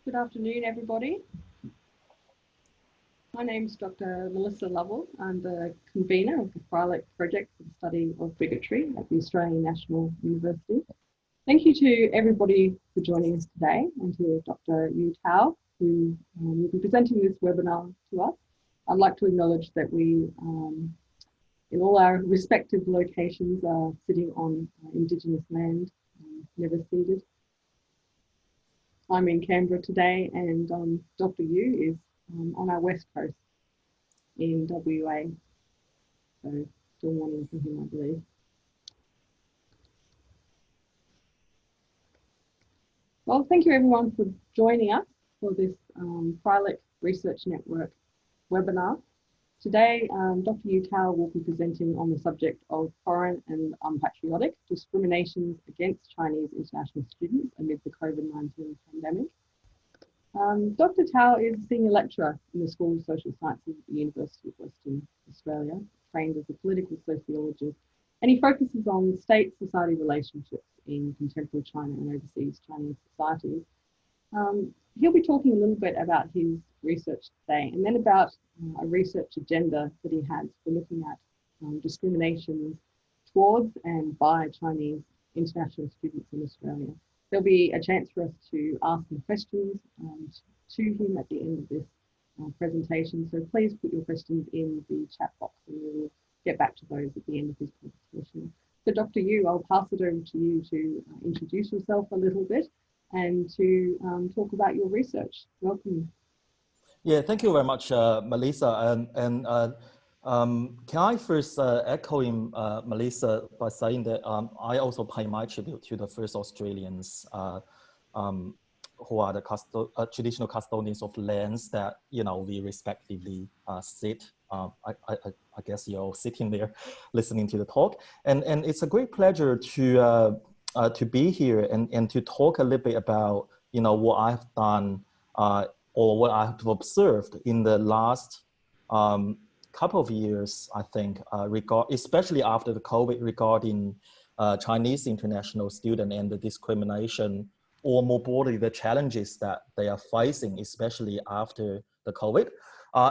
Good afternoon, everybody. My name is Dr. Melissa Lovell. I'm the convener of the Freilich Project for the study of bigotry at the Australian National University. Thank you to everybody for joining us today, and to Dr. Yu Tao, who will be presenting this webinar to us. I'd like to acknowledge that we, in all our respective locations, are sitting on Indigenous land, never ceded. I'm in Canberra today, and Dr. Yu is on our west coast in WA. So still morning for him, I believe. Well, thank you everyone for joining us for this Freilich Research Network webinar. Today, Dr. Yu Tao will be presenting on the subject of foreign and unpatriotic discriminations against Chinese international students amid the COVID-19 pandemic. Dr. Tao is a senior lecturer in the School of Social Sciences at the University of Western Australia, trained as a political sociologist, and he focuses on state-society relationships in contemporary China and overseas Chinese societies. He'll be talking a little bit about his research today, and then about a research agenda that he has for looking at discrimination towards and by Chinese international students in Australia. There'll be a chance for us to ask some questions to him at the end of this presentation, so please put your questions in the chat box and we'll get back to those at the end of this presentation. So Dr. Yu, I'll pass it over to you to introduce yourself a little bit and to talk about your research. Welcome. Yeah, thank you very much, Melissa. Can I first echo in Melissa by saying that I also pay my tribute to the first Australians who are the traditional custodians of lands that we respectively sit. I guess you're all sitting there listening to the talk, and it's a great pleasure to be here and to talk a little bit about what I've done or what I've observed in the last couple of years, I think, especially after the COVID, regarding Chinese international student and the discrimination, or more broadly, the challenges that they are facing, especially after the COVID.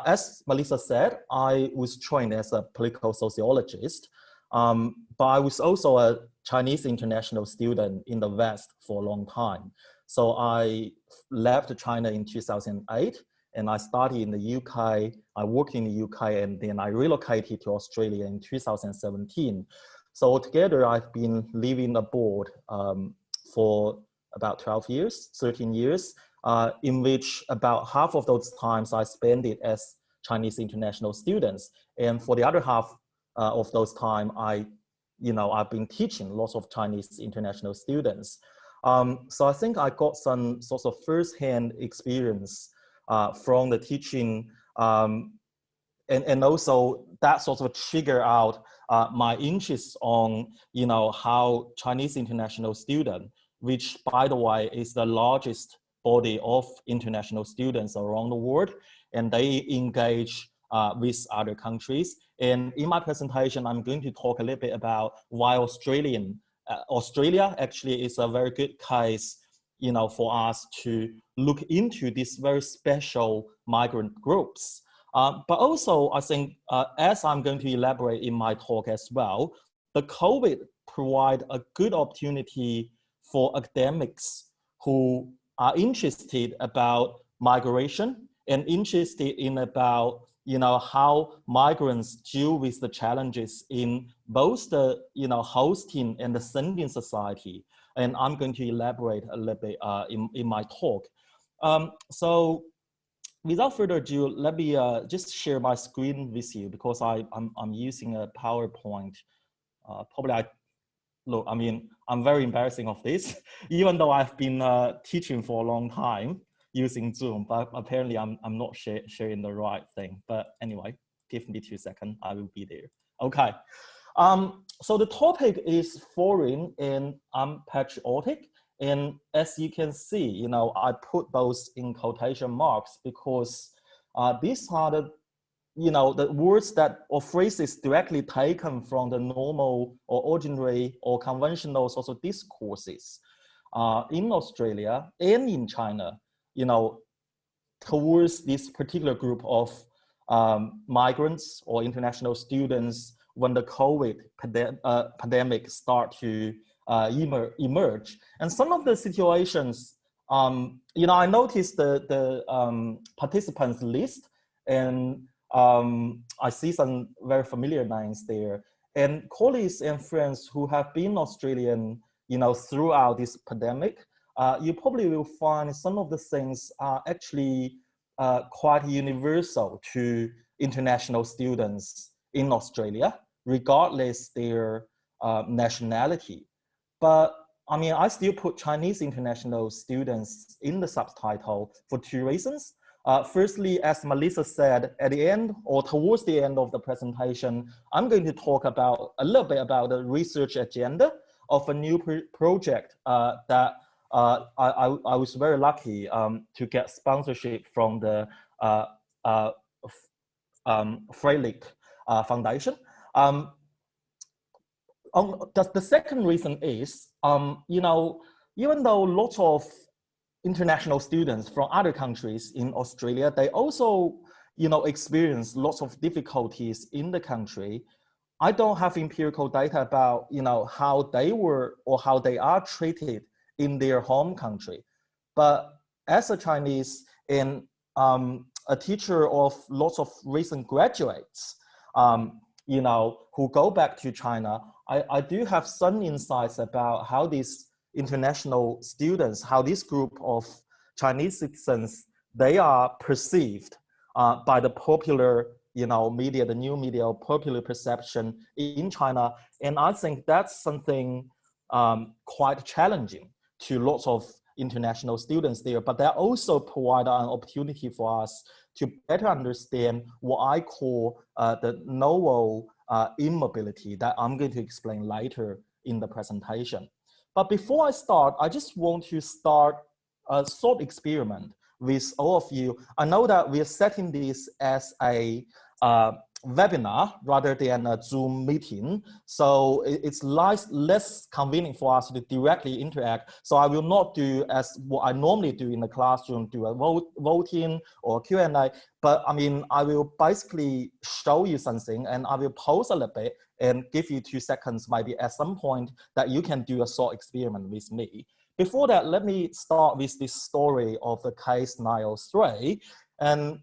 As Melissa said, I was trained as a political sociologist, but I was also a Chinese international student in the West for a long time. So I left China in 2008, and I studied in the UK. I worked in the UK, and then I relocated to Australia in 2017. So altogether, I've been living abroad for about 12 years, 13 years, in which about half of those times I spent it as Chinese international students. And for the other half of those time, I've been teaching lots of Chinese international students. So I think I got some sort of first-hand experience from the teaching, and also that sort of trigger out my interest on how Chinese international student, which by the way is the largest body of international students around the world, and they engage with other countries. And in my presentation, I'm going to talk a little bit about why Australia actually is a very good case, for us to look into these very special migrant groups. But also, I think, as I'm going to elaborate in my talk as well, the COVID provide a good opportunity for academics who are interested about migration and interested in about how migrants deal with the challenges in both the hosting and the sending society. And I'm going to elaborate a little bit in my talk. So without further ado, let me just share my screen with you, because I'm using a PowerPoint. I'm very embarrassing of this, even though I've been teaching for a long time using Zoom, but apparently I'm not sharing the right thing. But anyway, give me 2 seconds, I will be there. Okay, so the topic is foreign and unpatriotic. And as you can see, I put those in quotation marks because these are the words that or phrases directly taken from the normal or ordinary or conventional social discourses in Australia and in China towards this particular group of migrants or international students when the COVID pandemic start to emerge. And some of the situations, I noticed the participants list, and I see some very familiar names there. And colleagues and friends who have been Australian, throughout this pandemic, you probably will find some of the things are actually quite universal to international students in Australia, regardless their nationality. But I mean, I still put Chinese international students in the subtitle for two reasons. Firstly, as Melissa said, at the end or towards the end of the presentation, I'm going to talk about a little bit about the research agenda of a new project that I was very lucky to get sponsorship from the Freilich Foundation. The second reason is, even though lots of international students from other countries in Australia, they also, experience lots of difficulties in the country. I don't have empirical data about, how they were or how they are treated in their home country. But as a Chinese and a teacher of lots of recent graduates, who go back to China, I do have some insights about how these international students, how this group of Chinese citizens, they are perceived by the popular, media, the new media, popular perception in China. And I think that's something quite challenging to lots of international students there, but that also provide an opportunity for us to better understand what I call the novel immobility that I'm going to explain later in the presentation. But before I start, I just want to start a thought experiment with all of you. I know that we are setting this as a webinar rather than a Zoom meeting, so it's less convenient for us to directly interact. So I will not do as what I normally do in the classroom, do a voting or Q&A, but I mean, I will basically show you something and I will pause a little bit and give you 2 seconds maybe at some point that you can do a thought experiment with me. Before that, let me start with this story of the case 903. And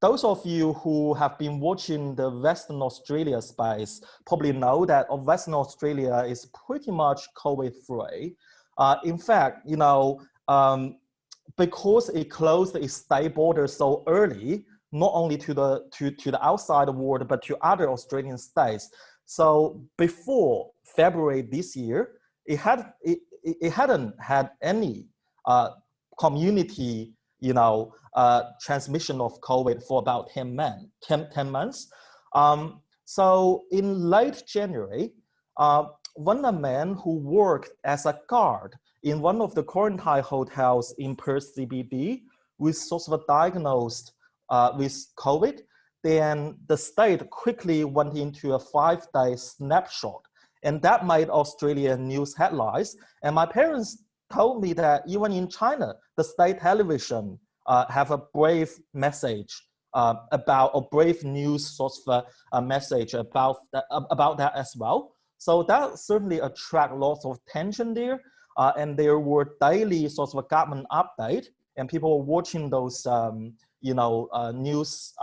those of you who have been watching the Western Australia space probably know that Western Australia is pretty much COVID-free. In fact, because it closed its state border so early, not only to the outside world, but to other Australian states. So before February this year, it hadn't had any community transmission of COVID for about 10 months. So in late January, one man who worked as a guard in one of the quarantine hotels in Perth CBD was sort of diagnosed with COVID. Then the state quickly went into a 5-day snapshot, and that made Australian news headlines. And my parents told me that even in China, the state television have a brave message about a brave news sort of a message about that as well. So that certainly attract lots of attention there. And there were daily sorts of a government update, and people were watching those news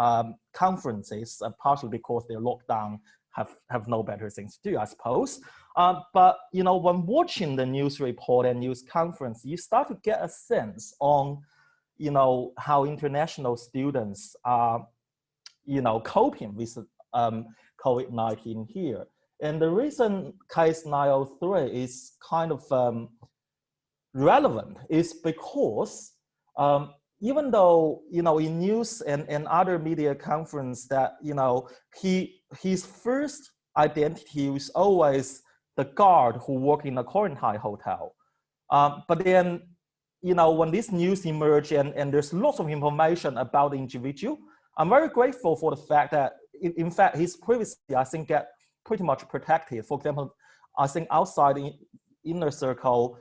conferences, partially because they're locked down, have no better things to do, I suppose. But when watching the news report and news conference, you start to get a sense on how international students are coping with COVID-19 here. And the reason case 903 is kind of relevant is because even though in news and other media conference that his first identity was always the guard who worked in a quarantine hotel, but then when this news emerged and there's lots of information about the individual, I'm very grateful for the fact that in fact his privacy I think get pretty much protected. For example, I think outside the inner circle,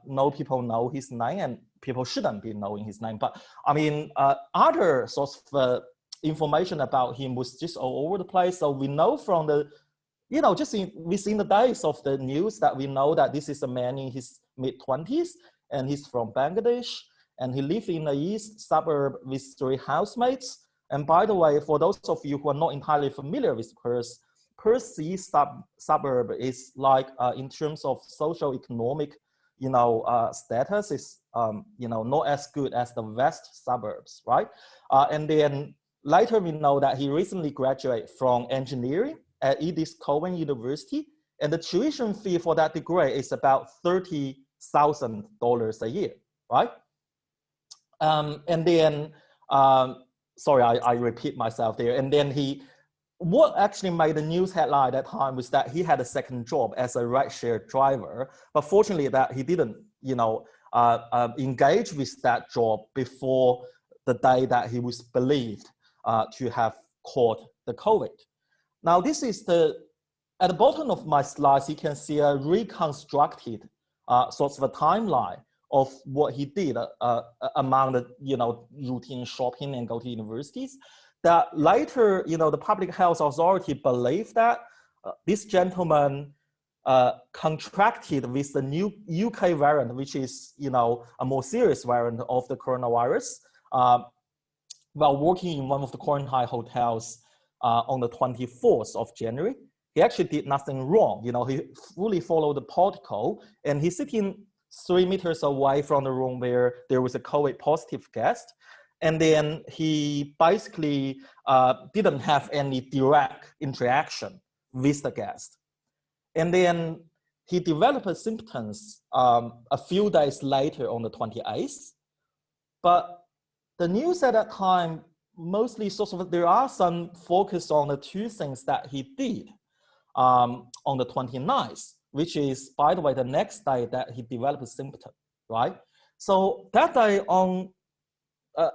no people know his name, and people shouldn't be knowing his name. But I mean, other sorts of information about him was just all over the place. So we know from the, within the days of the news that we know that this is a man in his mid-20s, and he's from Bangladesh, and he lived in the east suburb with 3 housemates. And by the way, for those of you who are not entirely familiar with Perth's east suburb is like, in terms of social economic, status is, not as good as the west suburbs, right? And then later we know that he recently graduated from engineering at Edith Cowan University, and the tuition fee for that degree is about $30,000 a year, right? And then, sorry, I repeat myself there. And then what actually made the news headline at that time was that he had a second job as a rideshare driver, but fortunately that he didn't, engage with that job before the day that he was believed to have caught the COVID. Now, this is at the bottom of my slides, you can see a reconstructed sort of a timeline of what he did among the, routine shopping and go to universities. That later, the public health authority believed that this gentleman contracted with the new UK variant, which is, a more serious variant of the coronavirus, while working in one of the quarantine hotels on the 24th of January. He actually did nothing wrong. He fully followed the protocol, and he's sitting 3 meters away from the room where there was a COVID positive guest. And then he basically didn't have any direct interaction with the guest. And then he developed symptoms a few days later on the 28th. But the news at that time, mostly there are some focus on the 2 things that he did on the 29th, which is, by the way, the next day that he developed a symptom, right? So that day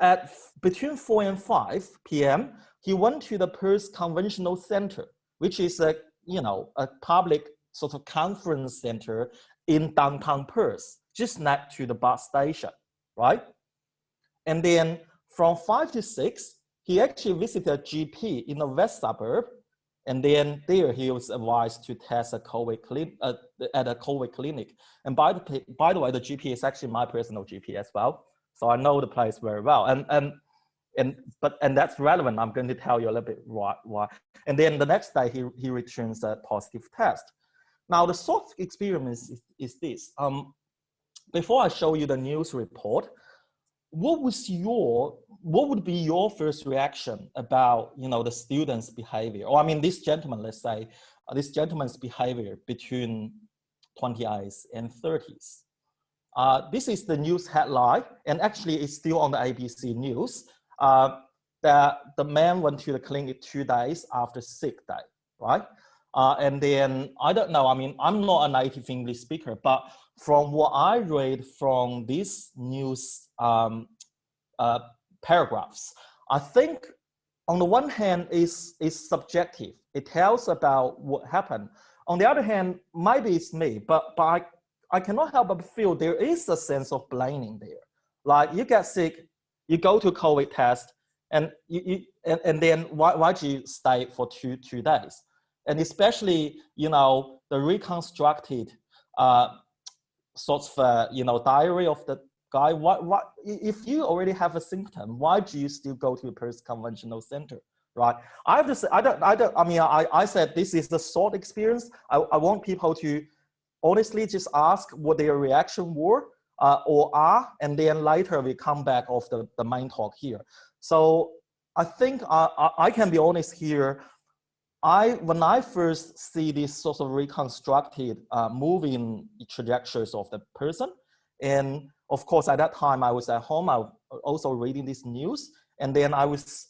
at between 4 and 5 p.m., he went to the Perth Conventional Center, which is a public sort of conference center in downtown Perth, just next to the bus station, right? And then from 5 to 6, he actually visited a GP in the west suburb, and then there he was advised to test at a COVID clinic. And by the way, the GP is actually my personal GP as well. So I know the place very well, and that's relevant. I'm going to tell you a little bit why. And then the next day he returns a positive test. Now the soft experience is this. Before I show you the news report, what would be your first reaction about the student's behavior? Or I mean, this gentleman, let's say, this gentleman's behavior between 28th and 30th. This is the news headline, and actually it's still on the ABC News, that the man went to the clinic 2 days after sick day, right? And then, I don't know, I mean, I'm not a native English speaker, but from what I read from these news paragraphs, I think on the one hand is subjective. It tells about what happened. On the other hand, maybe it's me, but I cannot help but feel there is a sense of blaming there. Like you get sick, you go to COVID test, and then why do you stay for two days? And especially, the reconstructed sorts of, diary of the guy. What if you already have a symptom, why do you still go to a Perth Conventional Center, right? I have to say, I said this is the short experience. I want people to honestly just ask what their reaction were or are, and then later we come back of the main talk here. So I think I can be honest here. When I first see this sort of reconstructed moving trajectories of the person, and of course at that time I was at home, I was also reading this news, and then I was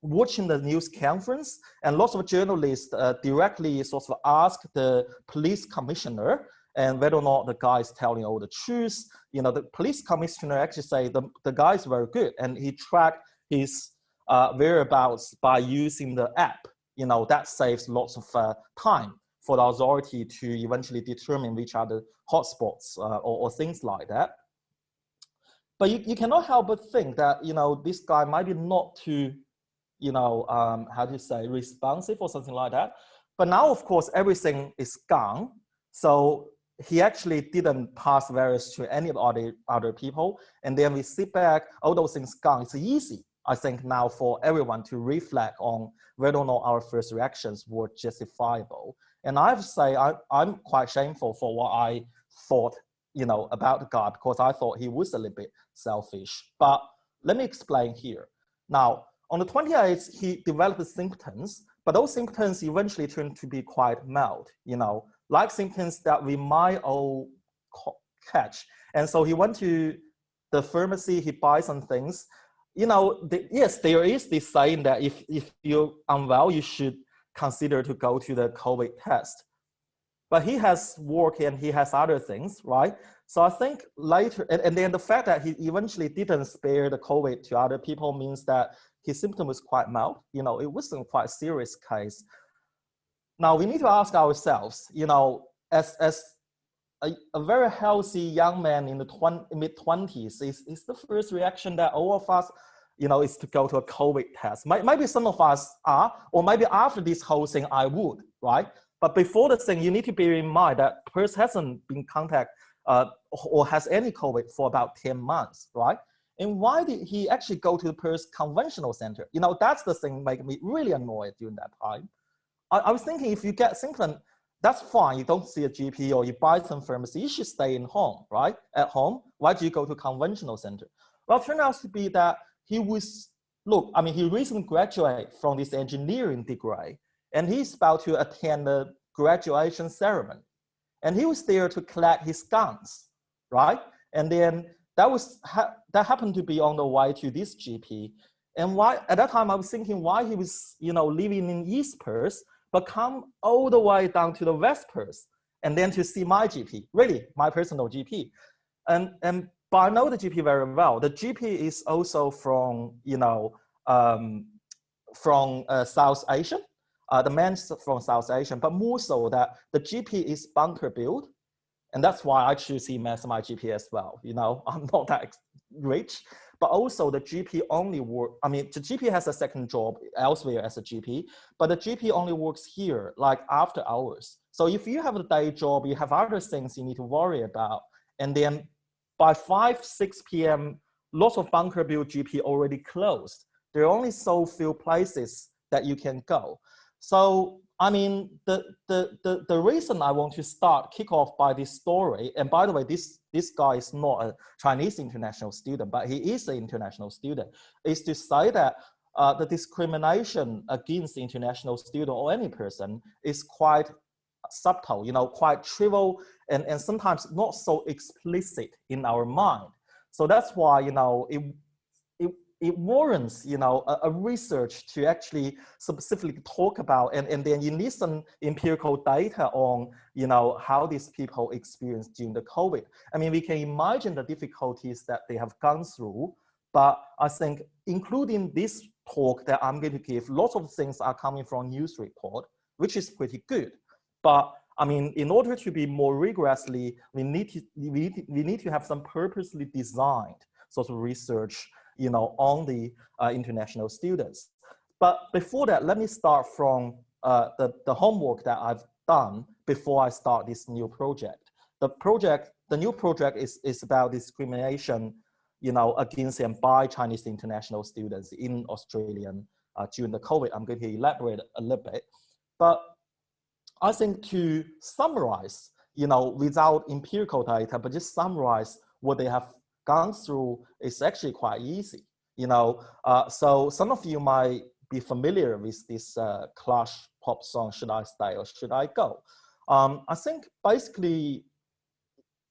watching the news conference, and lots of journalists directly sort of asked the police commissioner and whether or not the guy is telling all the truth. The police commissioner actually say the guy is very good, and he tracked his whereabouts by using the app. That saves lots of time for the authority to eventually determine which are the hotspots or things like that. But you cannot help but think that, this guy might be not too, how do you say, responsive or something like that. But now, of course, everything is gone. So he actually didn't pass various to any other people. And then we sit back, all those things gone. It's easy, I think, now for everyone to reflect on whether or not our first reactions were justifiable. And I have to say, I'm quite shameful for what I thought, about the guy, because I thought he was a little bit selfish. But let me explain here. Now, on the 28th, he developed symptoms, but those symptoms eventually turned to be quite mild, like symptoms that we might all catch. And so he went to the pharmacy, he buys some things. Yes, there is this saying that if you're unwell, you should consider to go to the COVID test. But he has work and he has other things, right? So I think later, and then the fact that he eventually didn't spare the COVID to other people means that his symptom was quite mild. It wasn't quite a serious case. Now we need to ask ourselves, as a very healthy young man in the mid-20s, is the first reaction that all of us, is to go to a COVID test. Maybe some of us are, or maybe after this whole thing, I would, right? But before the thing, you need to bear in mind that Perth hasn't been contacted or has any COVID for about 10 months, right? And why did he actually go to the Perth Conventional Center? That's the thing making me really annoyed during that time. I was thinking, if you get symptoms, that's fine. You don't see a GP or you buy some pharmacy, you should stay in home, right? At home. Why do you go to Conventional Center? Well, it turned out to be that he recently graduated from this engineering degree, and he's about to attend the graduation ceremony. And he was there to collect his guns, right? And then that happened to be on the way to this GP. And why, at that time, I was thinking why he was, living in East Perth, but come all the way down to the West Perth, and then to see my GP, really, my personal GP. But I know the GP very well. The GP is also from, South Asia. The man's from South Asia, but more so that the GP is bunker built. And that's why I choose him as my GP as well. I'm not that rich, but also the GP only the GP has a second job elsewhere as a GP, but the GP only works here, like after hours. So if you have a day job, you have other things you need to worry about. And then by 5, 6 p.m., lots of bunker built GP already closed. There are only so few places that you can go. So, the reason I want to kick off by this story, and by the way, this guy is not a Chinese international student, but he is an international student, is to say that the discrimination against the international student or any person is quite subtle, quite trivial, and sometimes not so explicit in our mind. So that's why, it warrants, a research to actually specifically talk about, and then you need some empirical data on, how these people experience during the COVID. We can imagine the difficulties that they have gone through, but I think including this talk that I'm going to give, lots of things are coming from news report, which is pretty good. But in order to be more rigorously, we need to have some purposely designed sort of research, on the international students. But before that, let me start from the homework that I've done before I start this new project. The new project is about discrimination, against and by Chinese international students in Australia during the COVID. I'm going to elaborate a little bit, but I think to summarize, without empirical data, but just summarize what they have gone through is actually quite easy. So some of you might be familiar with this Clash pop song, Should I Stay or Should I Go? I think basically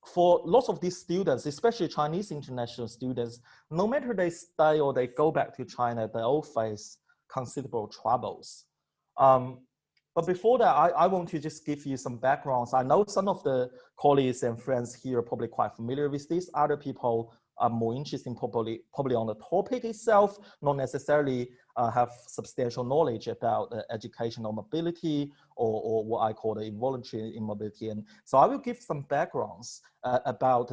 for lots of these students, especially Chinese international students, no matter they stay or they go back to China, they all face considerable troubles. But before that, I want to just give you some backgrounds. I know some of the colleagues and friends here are probably quite familiar with this. Other people are more interested probably on the topic itself, not necessarily have substantial knowledge about educational mobility or what I call the involuntary immobility. And so I will give some backgrounds about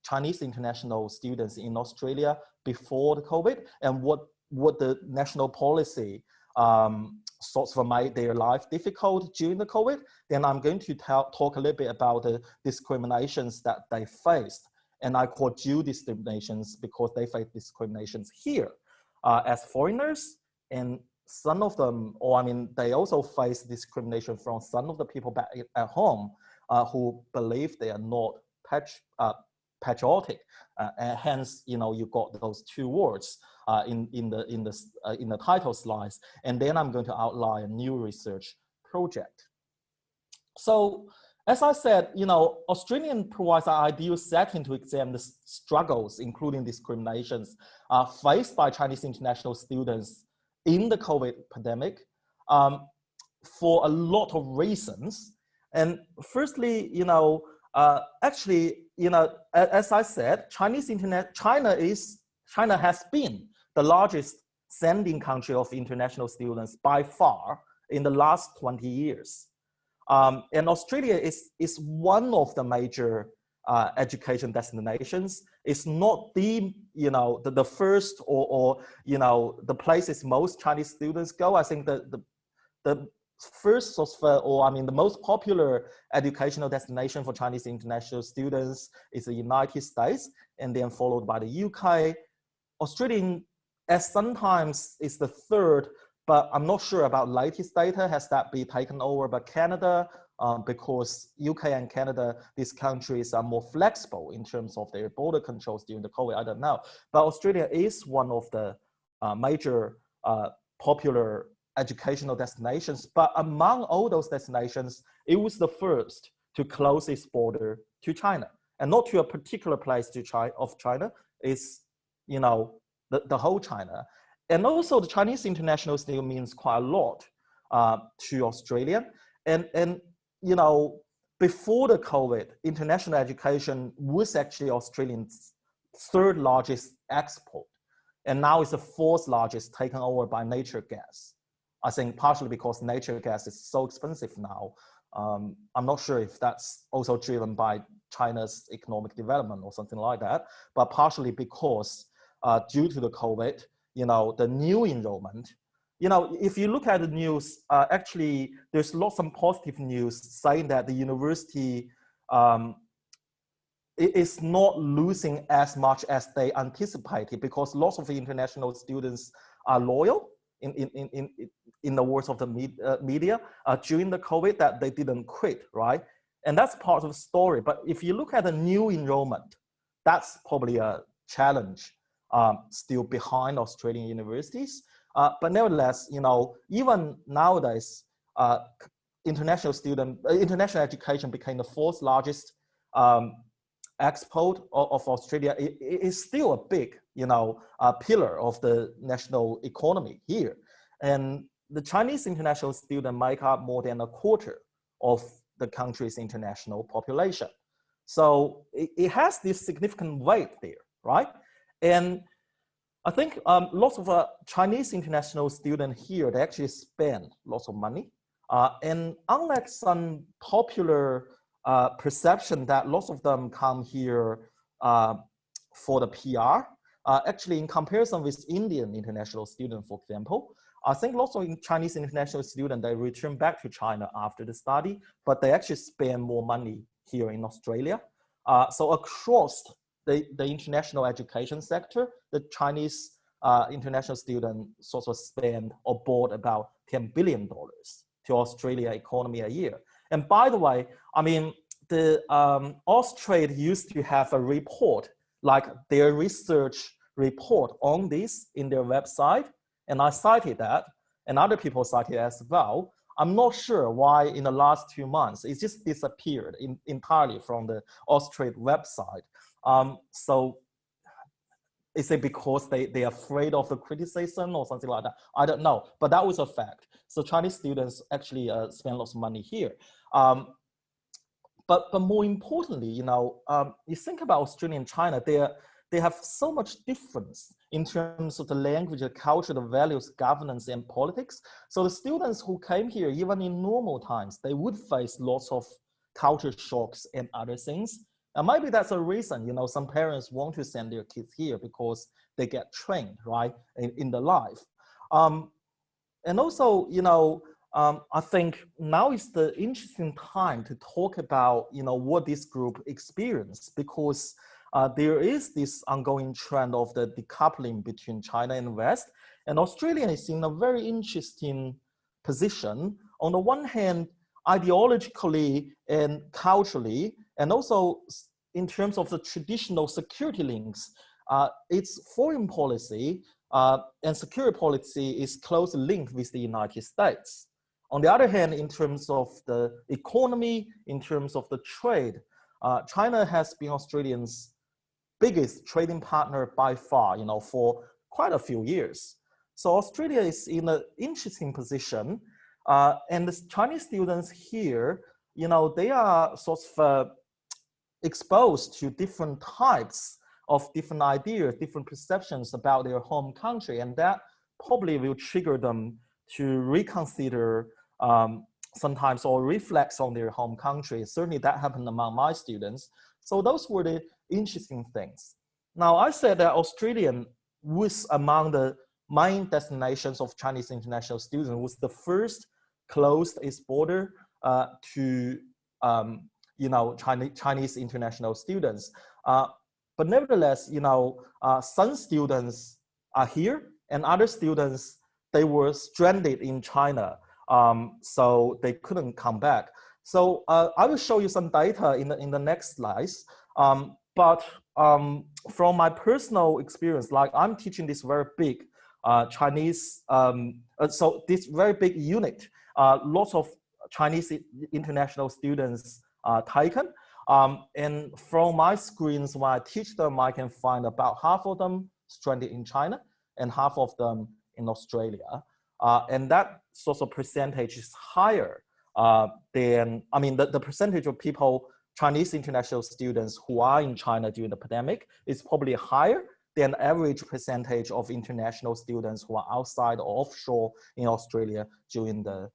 Chinese international students in Australia before the COVID, and what the national policy sort of made their life difficult during the COVID. Then I'm going to talk a little bit about the discriminations that they faced. And I call dual discriminations because they face discriminations here as foreigners, and some of them, or I mean, they also face discrimination from some of the people back at home who believe they are not patriotic, and hence, you know, you got those two words in the title slides. And then I'm going to outline a new research project. So, as I said, you know, Australian provides an ideal setting to examine the struggles, including discriminations, faced by Chinese international students in the COVID pandemic for a lot of reasons. And firstly, you know, actually, you know, as I said, China has been the largest sending country of international students by far in the last 20 years. And Australia is one of the major education destinations. It's not the, you know, the first or, you know, the places most Chinese students go. I think the first or I mean, the most popular educational destination for Chinese international students is the United States, and then followed by the UK. Australia, as sometimes is the third, but I'm not sure about latest data. Has that been taken over by Canada? Because UK and Canada, these countries are more flexible in terms of their border controls during the COVID, I don't know. But Australia is one of the major popular educational destinations. But among all those destinations, it was the first to close its border to China, and not to a particular place of China. It's, you know, the whole China. And also the Chinese international still means quite a lot to Australia. And you know, before the COVID, international education was actually Australia's third largest export. And now it's the fourth largest, taken over by natural gas. I think partially because natural gas is so expensive now. I'm not sure if that's also driven by China's economic development or something like that, but partially because due to the COVID, you know, the new enrollment, you know, if you look at the news, actually, there's lots of positive news saying that the university is not losing as much as they anticipated, because lots of the international students are loyal in the words of the media during the COVID, that they didn't quit, right? And that's part of the story. But if you look at the new enrollment, that's probably a challenge still behind Australian universities. But nevertheless, you know, even nowadays, international education became the fourth largest export of Australia. It is still a big, you know, pillar of the national economy here. And the Chinese international students make up more than a quarter of the country's international population. So it has this significant weight there, right? And I think lots of Chinese international students here, they actually spend lots of money. And unlike some popular perception that lots of them come here for the PR, actually in comparison with Indian international students, for example, I think lots of Chinese international students, they return back to China after the study, but they actually spend more money here in Australia. So across the international education sector, the Chinese international students sort of spend or bought about $10 billion to Australia economy a year. And by the way, I mean, the Austrade used to have a report, like their research report on this in their website. And I cited that, and other people cited it as well. I'm not sure why in the last 2 months, it just disappeared entirely from the Austrade website. So is it because they're afraid of the criticism or something like that? I don't know, but that was a fact. So Chinese students actually spend lots of money here. But more importantly, you know, you think about Australia and China, they have so much difference in terms of the language, the culture, the values, governance, and politics. So the students who came here, even in normal times, they would face lots of culture shocks and other things. And maybe that's a reason, some parents want to send their kids here because they get trained, right, in the life. And also, I think now is the interesting time to talk about, what this group experienced, because there is this ongoing trend of the decoupling between China and West, and Australia is in a very interesting position. On the one hand, ideologically and culturally, and also in terms of the traditional security links, its foreign policy and security policy is closely linked with the United States. On the other hand, in terms of the economy, in terms of the trade, China has been Australians' biggest trading partner by far, for quite a few years. So Australia is in an interesting position, and the Chinese students here, they are sort of exposed to different types of different ideas, different perceptions about their home country, and that probably will trigger them to reconsider sometimes or reflect on their home country. Certainly that happened among my students. So those were the interesting things. Now I said that Australian was among the main destinations of Chinese international students, was the first closed its border to Chinese international students. But nevertheless, some students are here and other students, they were stranded in China. So they couldn't come back. So I will show you some data in the next slides. But from my personal experience, like I'm teaching this very big Chinese, so this very big unit, lots of Chinese international students taken. And from my screens, when I teach them, I can find about half of them stranded in China and half of them in Australia. And that sort of percentage is higher than, the percentage of people, Chinese international students who are in China during the pandemic is probably higher than the average percentage of international students who are outside or offshore in Australia during the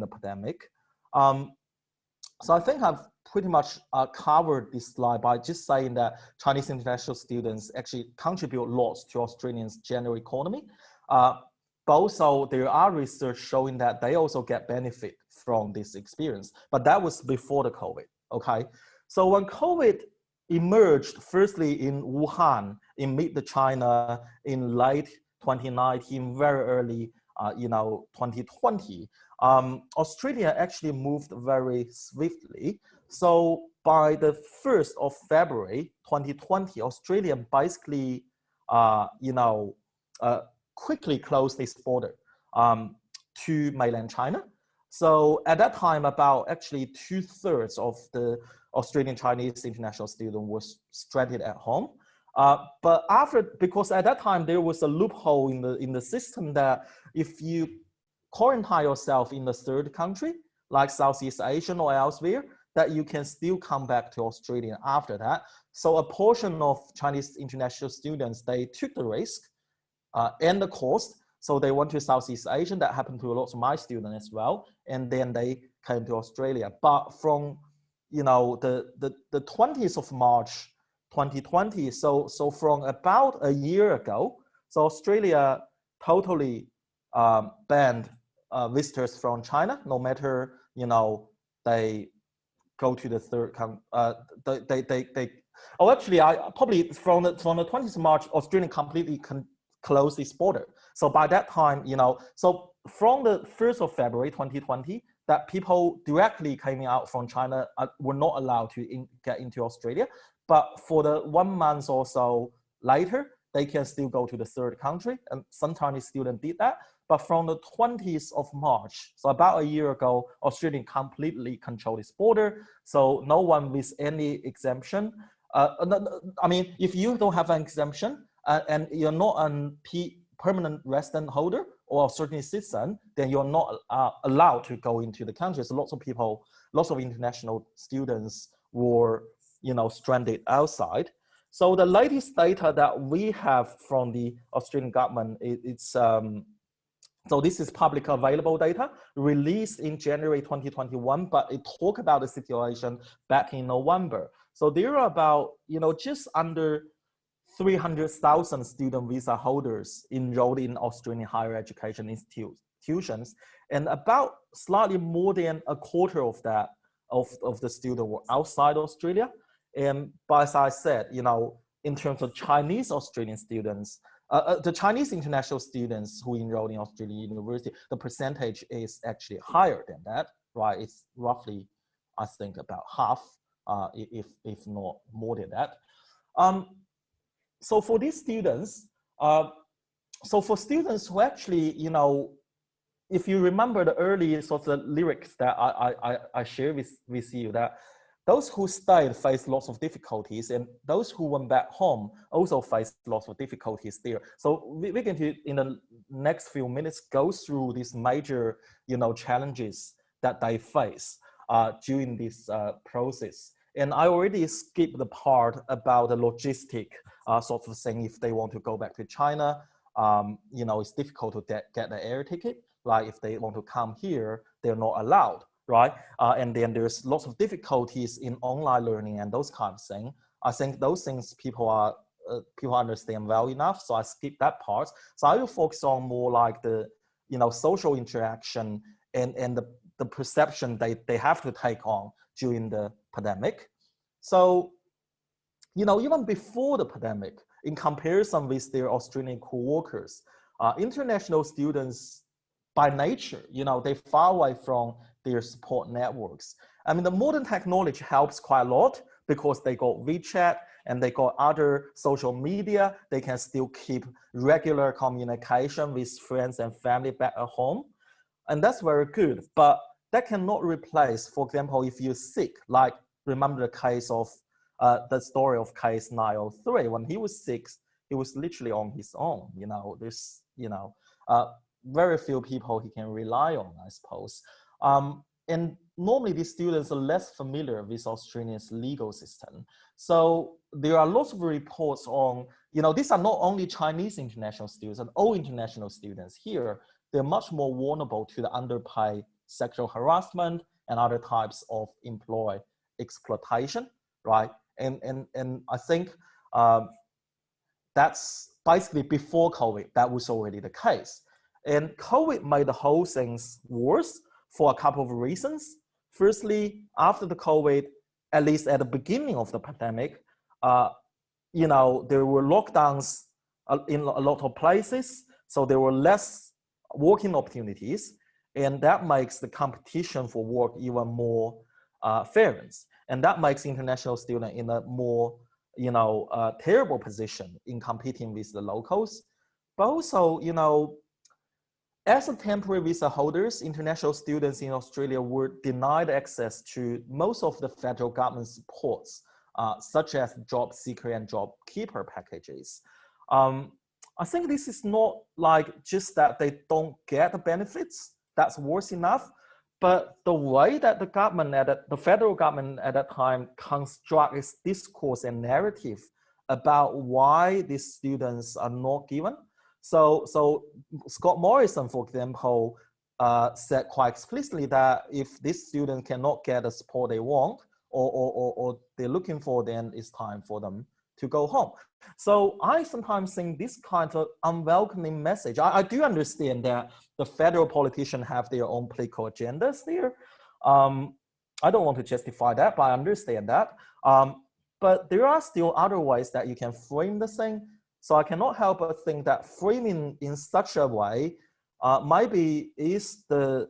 pandemic. So I think I've pretty much covered this slide by just saying that Chinese international students actually contribute lots to Australians' general economy. But also there are research showing that they also get benefit from this experience, but that was before the COVID, okay? So when COVID emerged, firstly in Wuhan, in mid-China, in late 2019, very early, 2020, Australia actually moved very swiftly. So by the 1st of February, 2020, Australia basically, quickly closed its border to mainland China. So at that time, about actually 2/3 of the Australian Chinese international student was stranded at home. But because at that time there was a loophole in the system that if you quarantine yourself in a third country, like Southeast Asia or elsewhere, that you can still come back to Australia after that. So a portion of Chinese international students, they took the risk and the cost. So they went to Southeast Asia. That happened to lots of my students as well. And then they came to Australia. But from, the 20th of March, 2020, so from about a year ago, so Australia totally banned visitors from China, no matter, they go to the third country. Actually, I probably from the 20th of March, Australia completely closed its border. So by that time, so from the 1st of February, 2020, that people directly coming out from China were not allowed to get into Australia. But for the 1 month or so later, they can still go to the third country. And some Chinese students did that. But from the 20th of March, so about a year ago, Australia completely controlled its border. So no one with any exemption. If you don't have an exemption and you're not a permanent resident holder or a certain citizen, then you're not allowed to go into the country. So lots of people, lots of international students were, stranded outside. So the latest data that we have from the Australian government, so this is public available data released in January 2021, but it talked about the situation back in November. So there are about, just under 300,000 student visa holders enrolled in Australian higher education institutions, and about slightly more than a quarter of that of the students were outside Australia. But as I said, in terms of Chinese Australian students, the Chinese international students who enrolled in Australian university, the percentage is actually higher than that, right? It's roughly, I think, about half, if not more than that. So for these students, so for students who actually, if you remember the early sort of lyrics that I shared with you, that those who stayed faced lots of difficulties, and those who went back home also faced lots of difficulties there. So we're going to, in the next few minutes, go through these major, challenges that they face during this process. And I already skipped the part about the logistic sort of thing. If they want to go back to China, it's difficult to get the air ticket. Like if they want to come here, they're not allowed, right? And then there's lots of difficulties in online learning and those kind of things. I think those things people understand well enough, so I skip that part. So I will focus on more like the, social interaction and the perception they have to take on during the pandemic. So, even before the pandemic, in comparison with their Australian co-workers, international students by nature, they're far away from their support networks. I mean, the modern technology helps quite a lot because they got WeChat and they got other social media. They can still keep regular communication with friends and family back at home. And that's very good, but that cannot replace, for example, if you're sick, like remember the case of the story of case 903. When he was sick, he was literally on his own. There's, very few people he can rely on, I suppose. And normally these students are less familiar with Australia's legal system. So there are lots of reports on, these are not only Chinese international students, and all international students here, they're much more vulnerable to the underpaid sexual harassment and other types of employee exploitation, right? And I think that's basically before COVID, that was already the case. And COVID made the whole things worse for a couple of reasons. Firstly, after the COVID, at least at the beginning of the pandemic, there were lockdowns in a lot of places, so there were less working opportunities, and that makes the competition for work even more fierce. And that makes international students in a more, terrible position in competing with the locals. But also, as a temporary visa holders, international students in Australia were denied access to most of the federal government supports, such as job seeker and job keeper packages. I think this is not like just that they don't get the benefits, that's worse enough, but the way that the federal government at that time construct its discourse and narrative about why these students are not given. So Scott Morrison, for example, said quite explicitly that if these students cannot get the support they want or they're looking for, then it's time for them to go home. So I sometimes think this kind of unwelcoming message, I do understand that the federal politicians have their own political agendas there. I don't want to justify that, but I understand that. But there are still other ways that you can frame the thing. So I cannot help but think that framing in such a way maybe is for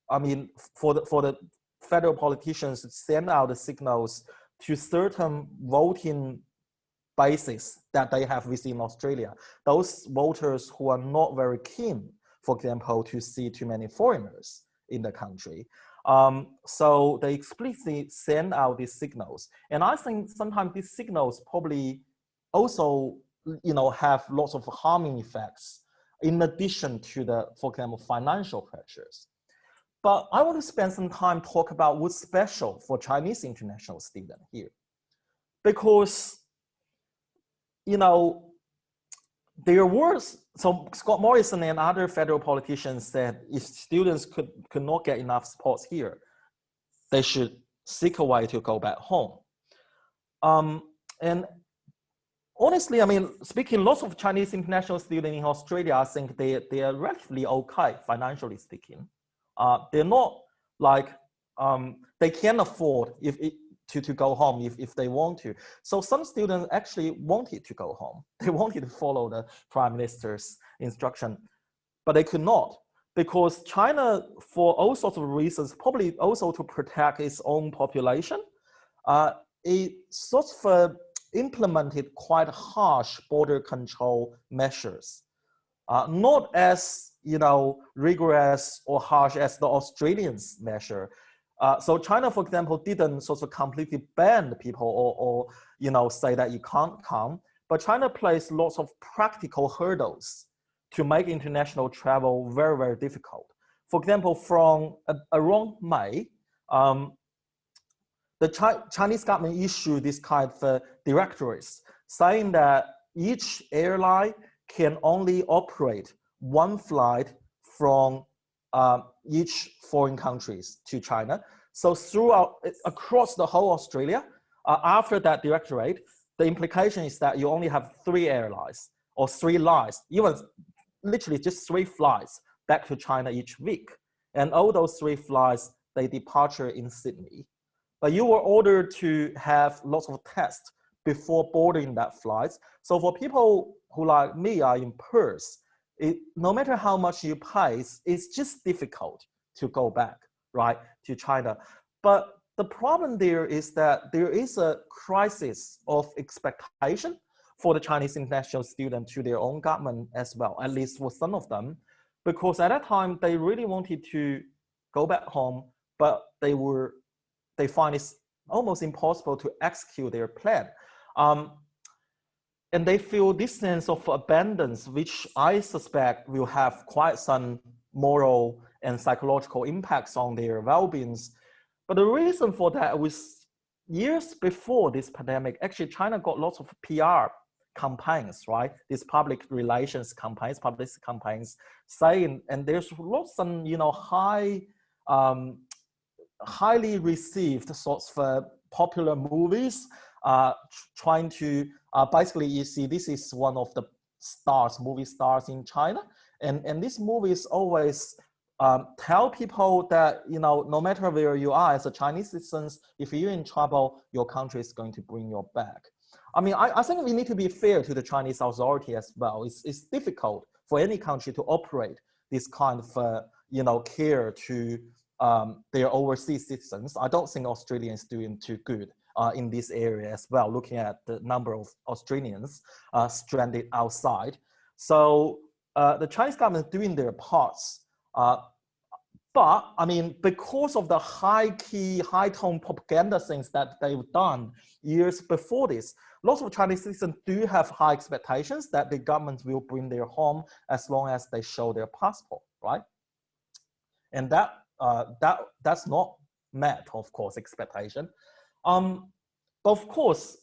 the federal politicians to send out the signals to certain voting bases that they have within Australia. Those voters who are not very keen, for example, to see too many foreigners in the country. So they explicitly send out these signals. And I think sometimes these signals probably also have lots of harming effects in addition to the, for example, financial pressures. But I want to spend some time talk about what's special for Chinese international students here. Because, there was, so Scott Morrison and other federal politicians said if students could not get enough support here, they should seek a way to go back home. And honestly, I mean, speaking, lots of Chinese international students in Australia, I think they are relatively okay, financially speaking. They're not like, they can afford to go home if they want to. So some students actually wanted to go home. They wanted to follow the prime minister's instruction, but they could not, because China, for all sorts of reasons, probably also to protect its own population, it sort of implemented quite harsh border control measures, not as rigorous or harsh as the Australians measure. So China, for example, didn't sort of completely ban people or say that you can't come, but China placed lots of practical hurdles to make international travel very, very difficult. For example, from around May, the Chinese government issued this kind of directories saying that each airline can only operate one flight from each foreign countries to China. So across the whole Australia, after that directorate, the implication is that you only have 3 airlines or 3 lines, even literally just 3 flights back to China each week. And all those 3 flights, they departure in Sydney. But you were ordered to have lots of tests before boarding that flight. So for people who like me are in Perth, no matter how much you pay, it's just difficult to go back, right, to China. But the problem there is that there is a crisis of expectation for the Chinese international student to their own government as well, at least for some of them, because at that time they really wanted to go back home, but they find it's almost impossible to execute their plan. And they feel this sense of abandonance, which I suspect will have quite some moral and psychological impacts on their well-beings. But the reason for that was years before this pandemic, actually China got lots of PR campaigns, right? These public relations campaigns, publicity campaigns saying, and there's lots of, highly received sorts of popular movies trying to, basically you see this is one of the movie stars in China. And these movies always tell people that, no matter where you are as a Chinese citizen, if you're in trouble, your country is going to bring you back. I mean, I think we need to be fair to the Chinese authority as well. It's difficult for any country to operate this kind of, care to their overseas citizens. I don't think Australia is doing too good in this area as well, looking at the number of Australians stranded outside. So the Chinese government is doing their parts. But I mean, because of the high-key, high-tone propaganda things that they've done years before this, lots of Chinese citizens do have high expectations that the government will bring their home as long as they show their passport, right? And that's not met, of course, expectation. But of course,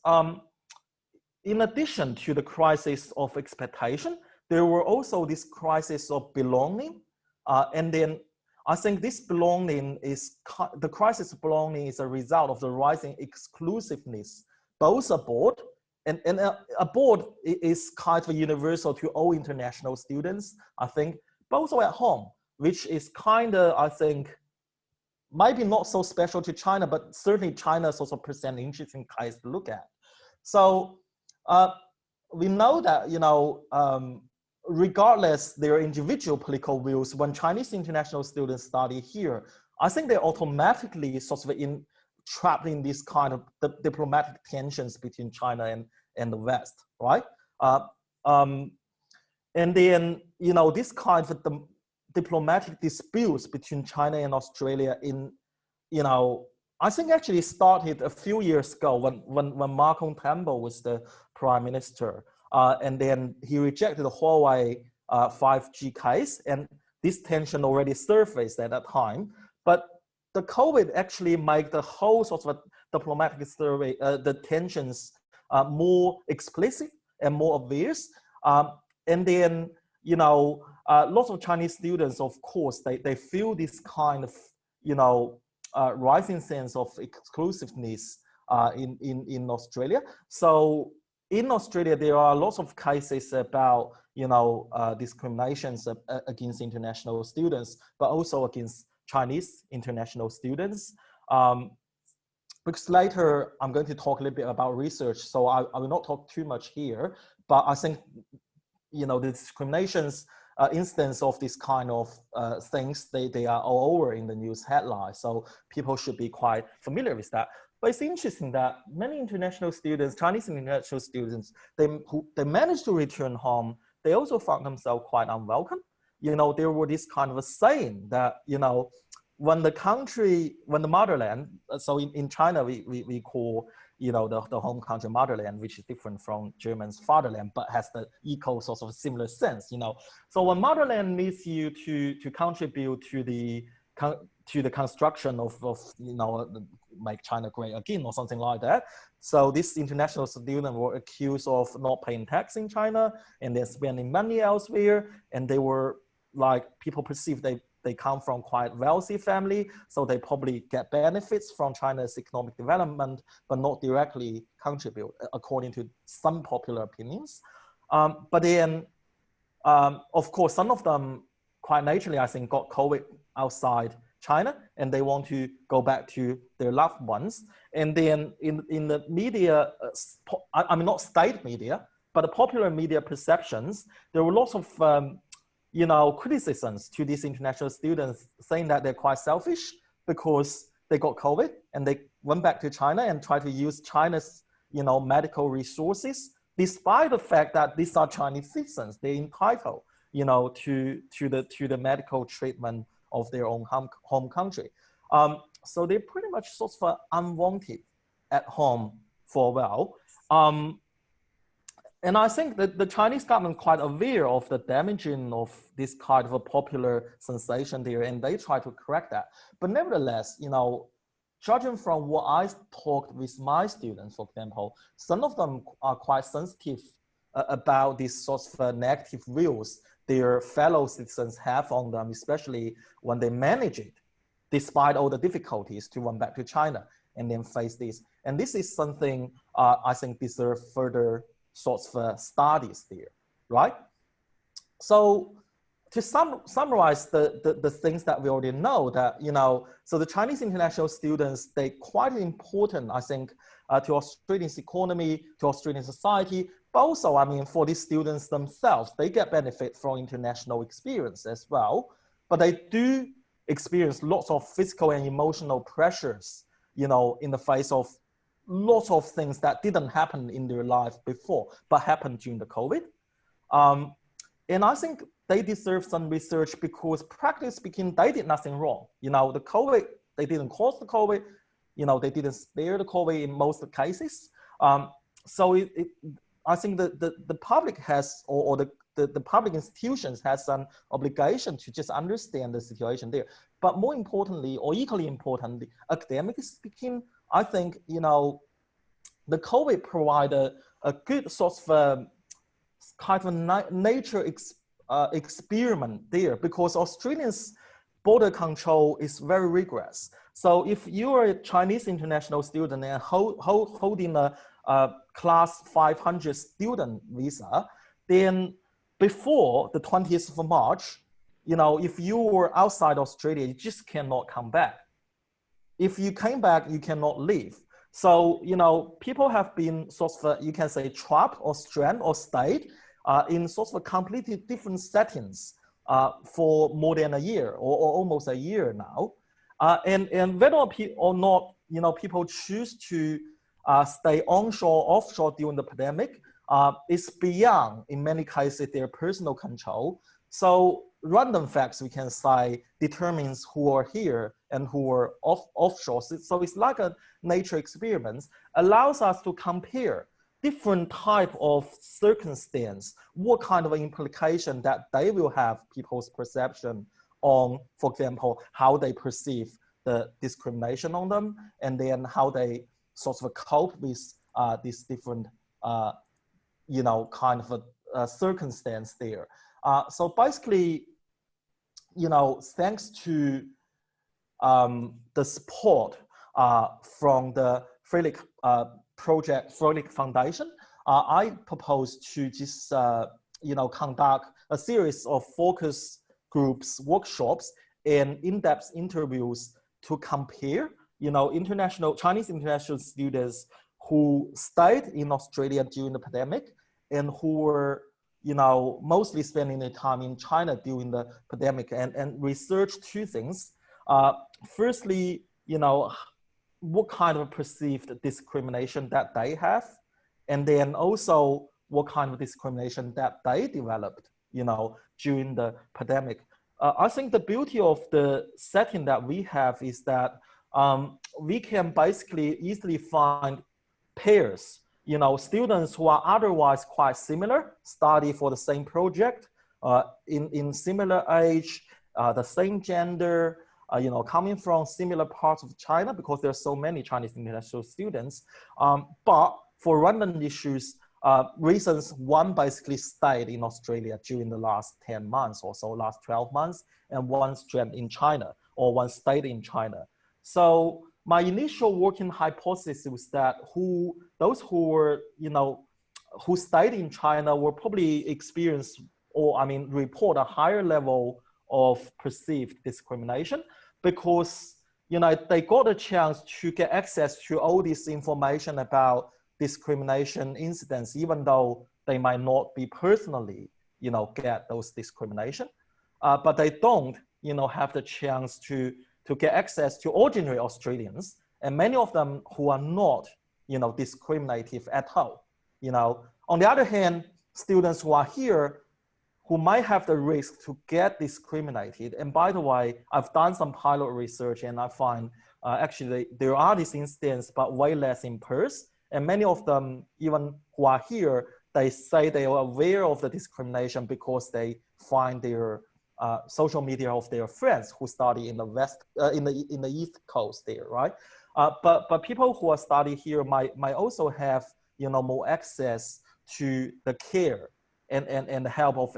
in addition to the crisis of expectation, there were also this crisis of belonging. And then I think this the crisis of belonging is a result of the rising exclusiveness, both abroad, and abroad is kind of universal to all international students, I think, but also at home, which is kind of, I think, might be not so special to China, but certainly China also presents an interesting case to look at. So we know that, regardless their individual political views, when Chinese international students study here, I think they're automatically sort of trapped in this kind of diplomatic tensions between China and the West, right? And then, this kind of the diplomatic disputes between China and Australia I think actually started a few years ago when Malcolm Turnbull was the prime minister. And then he rejected the Huawei 5G case, and this tension already surfaced at that time. But the COVID actually made the whole sort of diplomatic survey, the tensions more explicit and more obvious. And then, lots of Chinese students, of course, they feel this kind of, rising sense of exclusiveness in Australia. So in Australia, there are lots of cases about, discriminations against international students, but also against Chinese international students. Because later I'm going to talk a little bit about research, so I will not talk too much here, but I think, the discriminations instance of this kind of things, they are all over in the news headlines, so people should be quite familiar with that. But it's interesting that many international students, Chinese international students, they managed to return home, they also found themselves quite unwelcome. There were this kind of a saying that, when the motherland, so in China, we call, the home country motherland, which is different from German's fatherland, but has the equal sort of similar sense, So when motherland needs you to contribute to the construction of make China great again or something like that. So this international student were accused of not paying tax in China and they're spending money elsewhere. And they were like, people perceive they come from quite wealthy family, so they probably get benefits from China's economic development, but not directly contribute, according to some popular opinions. But then, of course, some of them quite naturally, I think, got COVID outside China, and they want to go back to their loved ones. And then in the media, I mean, not state media, but the popular media perceptions, there were lots of criticisms to these international students, saying that they're quite selfish because they got COVID and they went back to China and tried to use China's, medical resources, despite the fact that these are Chinese citizens. They're entitled, to the medical treatment of their own home country. So they're pretty much sort of unwanted at home for a while. And I think that the Chinese government quite aware of the damaging of this kind of a popular sensation there, and they try to correct that. But nevertheless, judging from what I talked with my students, for example, some of them are quite sensitive about these sorts of negative views their fellow citizens have on them, especially when they manage it, despite all the difficulties, to run back to China and then face this. And this is something I think deserves further sorts of studies there, right? So to summarize the things that we already know, that, so the Chinese international students, they quite important, I think, to Australia's economy, to Australian society, but also, I mean, for these students themselves, they get benefit from international experience as well, but they do experience lots of physical and emotional pressures, in the face of lots of things that didn't happen in their life before, but happened during the COVID. And I think they deserve some research because, practically speaking, they did nothing wrong. The COVID, they didn't cause the COVID, they didn't spare the COVID in most cases. So I think the public has, or the public institutions has an obligation to just understand the situation there. But more importantly, or equally importantly, academically speaking, I think, the COVID provided a good sort of kind of a nature experiment there, because Australians' border control is very rigorous. So if you are a Chinese international student and holding a class 500 student visa, then before the 20th of March, if you were outside Australia, you just cannot come back. If you came back, you cannot leave. So, people have been sort of, you can say, trapped or stranded or stayed in sort of completely different settings for more than a year or almost a year now. And whether or not, people choose to stay onshore, offshore during the pandemic is beyond, in many cases, their personal control. So random facts, we can say, determines who are here and who are offshore. So it's like a nature experiment, allows us to compare different type of circumstance, what kind of implication that they will have people's perception on, for example, how they perceive the discrimination on them, and then how they sort of cope with this different, kind of a circumstance there. So basically, thanks to the support from the Freilich Project, Freilich Foundation, I propose to just conduct a series of focus groups, workshops, and in-depth interviews to compare, Chinese international students who stayed in Australia during the pandemic and who were, mostly spending their time in China during the pandemic, and research two things. Firstly, what kind of perceived discrimination that they have, and then also what kind of discrimination that they developed, during the pandemic. I think the beauty of the setting that we have is that we can basically easily find pairs, students who are otherwise quite similar, study for the same project, in similar age, the same gender, coming from similar parts of China, because there are so many Chinese international students. But for random issues, reasons, one basically stayed in Australia during the last 10 months or so, last 12 months, and one stayed in China, or one stayed in China. So my initial working hypothesis was that those who were, who stayed in China will probably experience, report a higher level of perceived discrimination, because they got a chance to get access to all this information about discrimination incidents, even though they might not be personally, get those discrimination, but they don't, have the chance to get access to ordinary Australians, and many of them who are not, discriminative at all. On the other hand, students who are here, who might have the risk to get discriminated. And by the way, I've done some pilot research, and I find actually there are these incidents, but way less in Perth. And many of them, even who are here, they say they are aware of the discrimination because they find their social media of their friends who study in the West, in the East Coast there, right? But people who are studying here might also have, more access to the care and the help of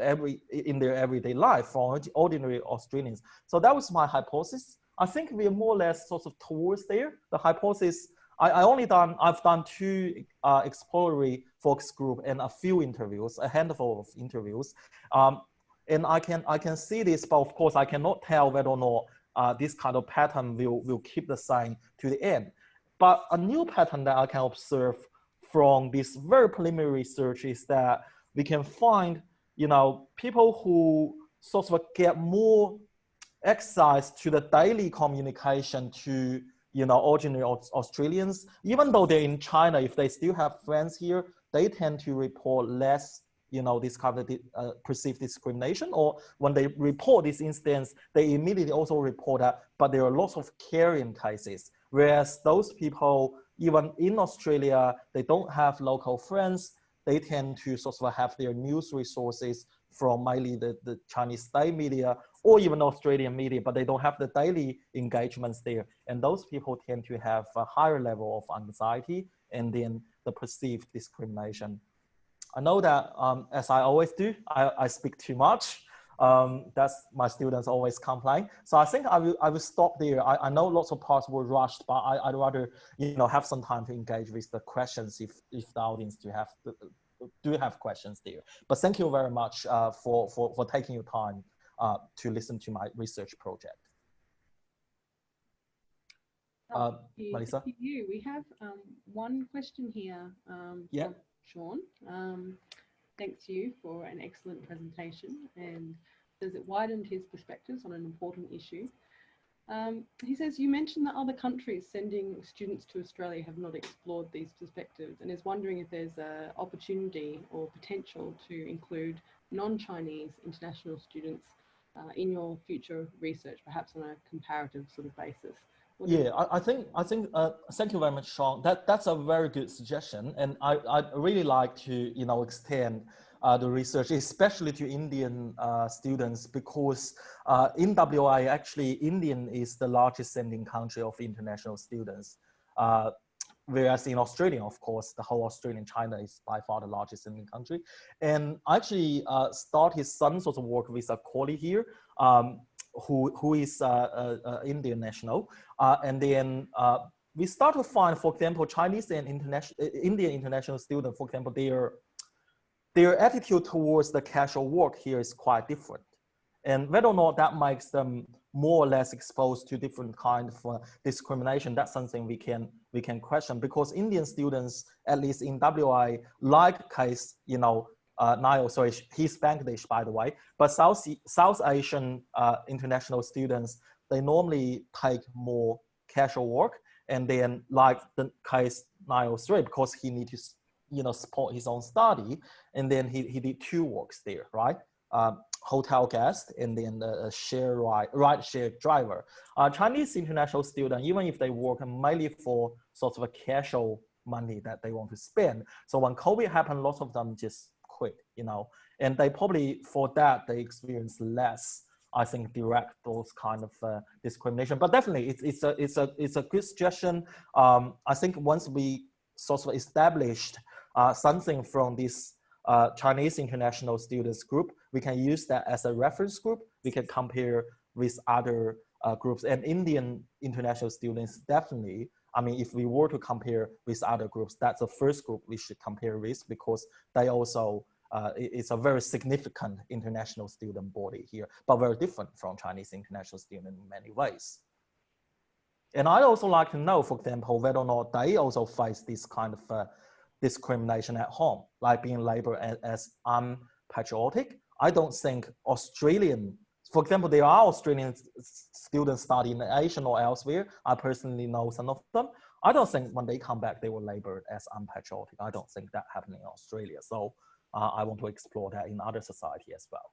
in their everyday life from ordinary Australians. So that was my hypothesis. I think we are more or less sort of towards there. The hypothesis, I've done two exploratory focus group and a few interviews, a handful of interviews. And I can see this, but of course I cannot tell whether or not this kind of pattern will keep the same to the end. But a new pattern that I can observe from this very preliminary research is that we can find, people who sort of get more access to the daily communication to, ordinary Australians, even though they're in China. If they still have friends here, they tend to report less, this kind of perceived discrimination, or when they report this instance, they immediately also report that, but there are lots of carrying cases. Whereas those people, even in Australia, they don't have local friends. They tend to sort of have their news resources from mainly the Chinese state media or even Australian media, but they don't have the daily engagements there. And those people tend to have a higher level of anxiety and then the perceived discrimination. I know that, as I always do, I speak too much. That's my students always complain. So I think I will stop there. I know lots of parts were rushed, but I'd rather, have some time to engage with the questions if the audience do have questions there. But thank you very much for taking your time to listen to my research project. Melissa? Thank you. We have one question here yeah. from Sean. Thanks you for an excellent presentation, and says it widened his perspectives on an important issue. He says, you mentioned that other countries sending students to Australia have not explored these perspectives, and is wondering if there's an opportunity or potential to include non-Chinese international students in your future research, perhaps on a comparative sort of basis. Yeah, I think thank you very much, Sean. That's a very good suggestion, and I'd really like to extend the research, especially to Indian students, because in WA actually Indian is the largest sending country of international students, whereas in Australia, of course, the whole Australian China is by far the largest sending country. And I actually started some sort of work with a colleague here. Who is Indian national, and then we start to find, for example, Chinese and Indian international students, for example, their attitude towards the casual work here is quite different. And whether or not that makes them more or less exposed to different kind of discrimination, that's something we can question, because Indian students, at least in WA, like case, you know, Niall, sorry, he's Bangladesh, by the way, but South Asian international students, they normally take more casual work, and then like the case Niall 3, because he need to, you know, support his own study, and then he did 2 works there, right? Hotel guest and then ride share driver. Chinese international student, even if they work mainly for sort of a casual money that they want to spend. So when COVID happened, lots of them just quit, you know, and they probably for that they experience less, I think, direct those kind of discrimination. But definitely, it's a good suggestion. I think once we sort of established something from this Chinese international students group, we can use that as a reference group. We can compare with other groups, and Indian international students definitely. I mean, if we were to compare with other groups, that's the first group we should compare with, because they also, it's a very significant international student body here, but very different from Chinese international student in many ways. And I'd also like to know, for example, whether or not they also face this kind of discrimination at home, like being labeled as unpatriotic. I don't think Australian, for example, there are Australian students studying in Asia or elsewhere. I personally know some of them. I don't think when they come back, they were labeled as unpatriotic. I don't think that happened in Australia. So I want to explore that in other society as well.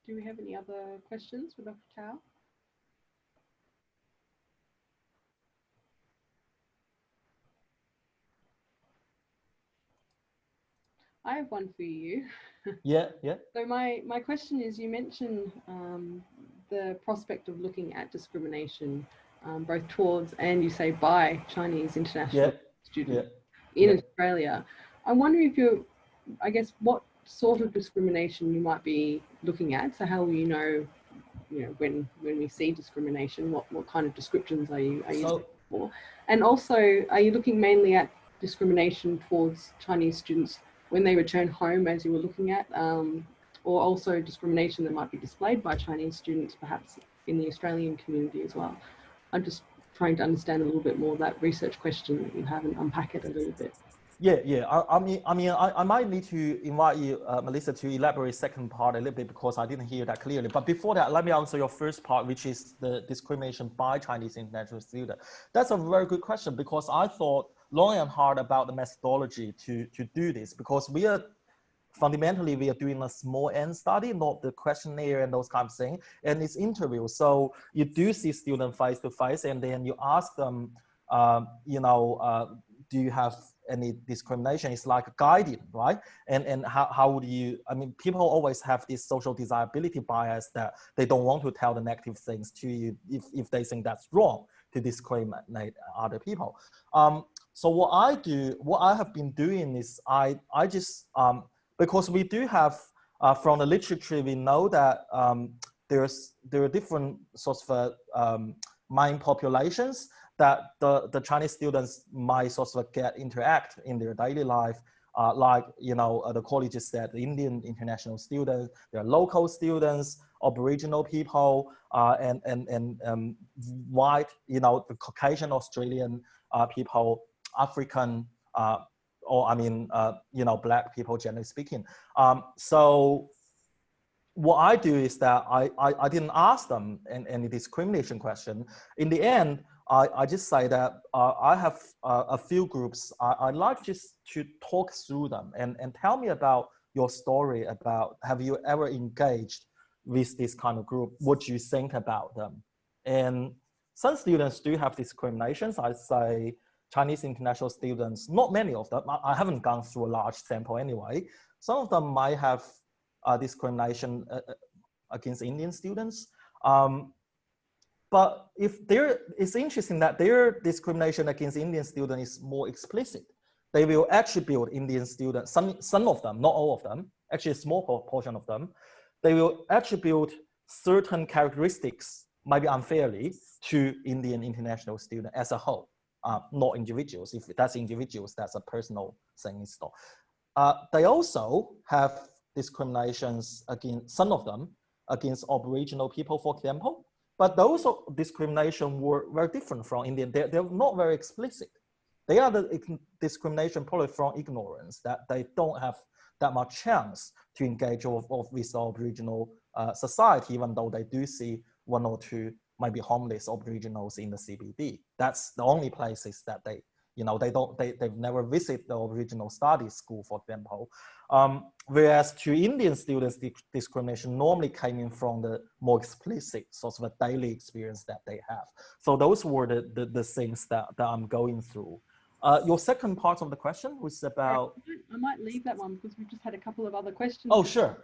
Do we have any other questions for Dr. Tao? I have one for you. Yeah. So my question is, you mentioned the prospect of looking at discrimination both towards and you say by Chinese international students in Australia. I'm wondering if you're, I guess, what sort of discrimination you might be looking at. So how will you know when we see discrimination, what kind of descriptions are you looking for? And also, are you looking mainly at discrimination towards Chinese students when they return home, as you were looking at, or also discrimination that might be displayed by Chinese students, perhaps in the Australian community as well? I'm just trying to understand a little bit more that research question that you have and unpack it a little bit. Yeah. I might need to invite you, Melissa, to elaborate second part a little bit, because I didn't hear that clearly. But before that, let me answer your first part, which is the discrimination by Chinese international students. That's a very good question, because I thought long and hard about the methodology to do this, because fundamentally, we are doing a small n study, not the questionnaire and those kind of things, and it's interview. So you do see students face to face, and then you ask them, do you have any discrimination? It's like a guiding, right? And how would you, I mean, people always have this social desirability bias that they don't want to tell the negative things to you if they think that's wrong to discriminate other people. So what I have been doing is I just, because we do have, from the literature, we know that there are different sorts of mind populations that the Chinese students might sort of interact in their daily life, like, the colleges said, the Indian international students, there are local students, Aboriginal people, and white, the Caucasian Australian people, African, Black people, generally speaking. So what I do is that I didn't ask them any discrimination question. In the end, I just say that I have a few groups. I'd like just to talk through them and tell me about your story about, have you ever engaged with this kind of group? What do you think about them? And some students do have discriminations. I say Chinese international students, not many of them. I haven't gone through a large sample anyway. Some of them might have discrimination against Indian students. But it's interesting that their discrimination against Indian students is more explicit. They will attribute Indian students, some of them, not all of them, actually a small portion of them, they will attribute certain characteristics, maybe unfairly, to Indian international students as a whole, not individuals. If that's individuals, that's a personal thing. They also have discriminations against, some of them, against Aboriginal people, for example. But those discrimination were very different from Indian. They're not very explicit. They are the discrimination probably from ignorance, that they don't have that much chance to engage with the Aboriginal society, even though they do see one or two maybe homeless Aboriginals in the CBD. That's the only places that they've never visited the Aboriginal studies school, for example. Whereas to Indian students, the discrimination normally came in from the more explicit sort of a daily experience that they have. So those were the things that I'm going through. Your second part of the question was about... I might leave that one because we've just had a couple of other questions. Oh, sure.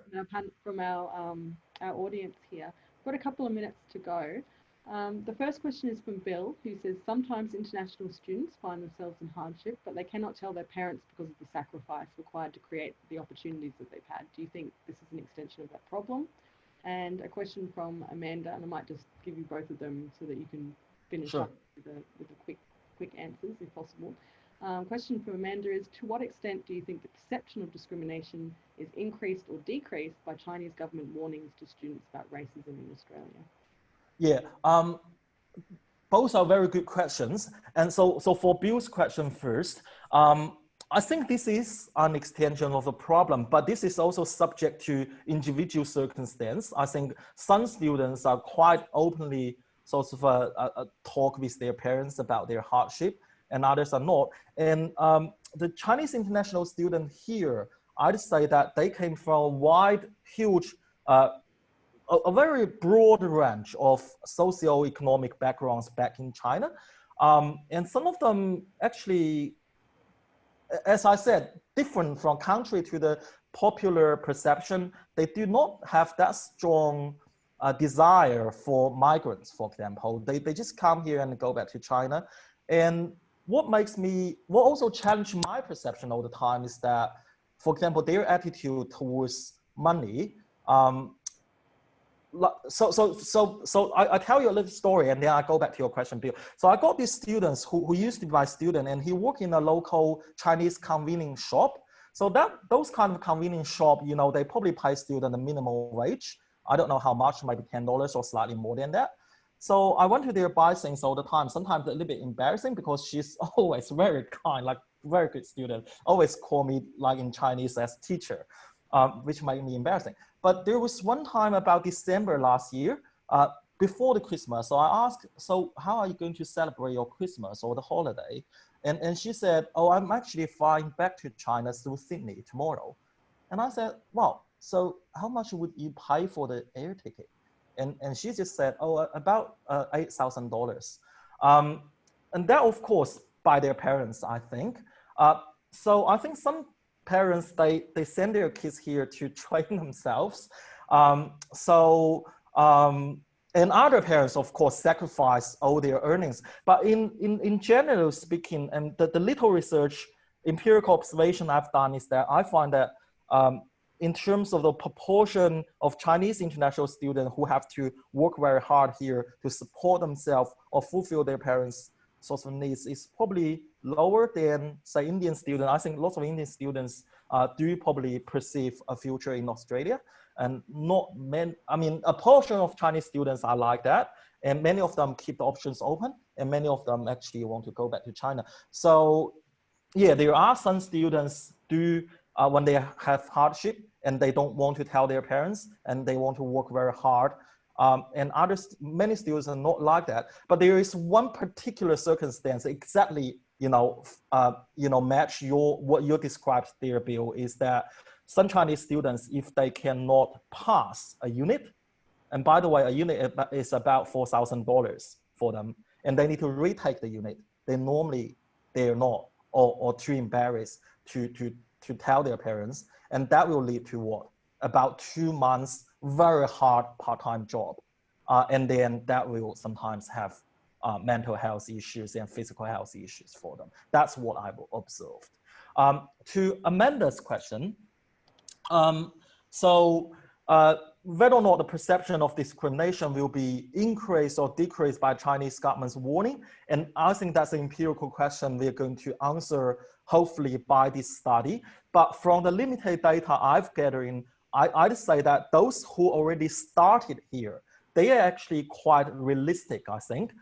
From our audience here. We've got a couple of minutes to go. The first question is from Bill, who says, sometimes international students find themselves in hardship, but they cannot tell their parents because of the sacrifice required to create the opportunities that they've had. Do you think this is an extension of that problem? And a question from Amanda, and I might just give you both of them so that you can finish up with the quick answers if possible. Question from Amanda is, to what extent do you think the perception of discrimination is increased or decreased by Chinese government warnings to students about racism in Australia? Yeah, both are very good questions. And so for Bill's question first, I think this is an extension of the problem, but this is also subject to individual circumstance. I think some students are quite openly sort of talk with their parents about their hardship, and others are not. And the Chinese international student here, I'd say that they came from a wide, huge, a very broad range of socio-economic backgrounds back in China. And some of them actually, as I said, different from country to the popular perception. They do not have that strong desire for migrants, for example. They just come here and go back to China. And what also challenged my perception all the time is that, for example, their attitude towards money. So I tell you a little story, and then I go back to your question, Bill. So I got these students who used to be my student, and he worked in a local Chinese convenience shop. So those kind of convenience shop, they probably pay student a minimum wage. I don't know how much, maybe $10 or slightly more than that. So I went to there buy things all the time, sometimes a little bit embarrassing because she's always very kind, like very good student, always call me like in Chinese as teacher, which made me embarrassing. But there was one time about December last year, before the Christmas. So I asked, so how are you going to celebrate your Christmas or the holiday? And she said, oh, I'm actually flying back to China through Sydney tomorrow. And I said, wow, so how much would you pay for the air ticket? And she just said, oh, about $8,000. And that, of course, by their parents, I think. So I think some parents, they send their kids here to train themselves. And other parents, of course, sacrifice all their earnings. But in general speaking, and the little research, empirical observation I've done is that I find that in terms of the proportion of Chinese international students who have to work very hard here to support themselves or fulfill their parents' sort of needs is probably lower than, say, Indian students. I think lots of Indian students do probably perceive a future in Australia, and not many. I mean, a portion of Chinese students are like that, and many of them keep the options open, and many of them actually want to go back to China. So, yeah, there are some students do when they have hardship and they don't want to tell their parents and they want to work very hard. And many students are not like that. But there is one particular circumstance exactly, match what you described there, Bill, is that some Chinese students, if they cannot pass a unit, and by the way, a unit is about $4,000 for them, and they need to retake the unit, they're not, or too embarrassed to tell their parents, and that will lead to what? About 2 months, very hard part-time job. And then that will sometimes have mental health issues and physical health issues for them. That's what I've observed. To Amanda's question, whether or not the perception of discrimination will be increased or decreased by Chinese government's warning. And I think that's an empirical question we're going to answer hopefully by this study. But from the limited data I've gathered, I'd say that those who already started here, they are actually quite realistic, I think.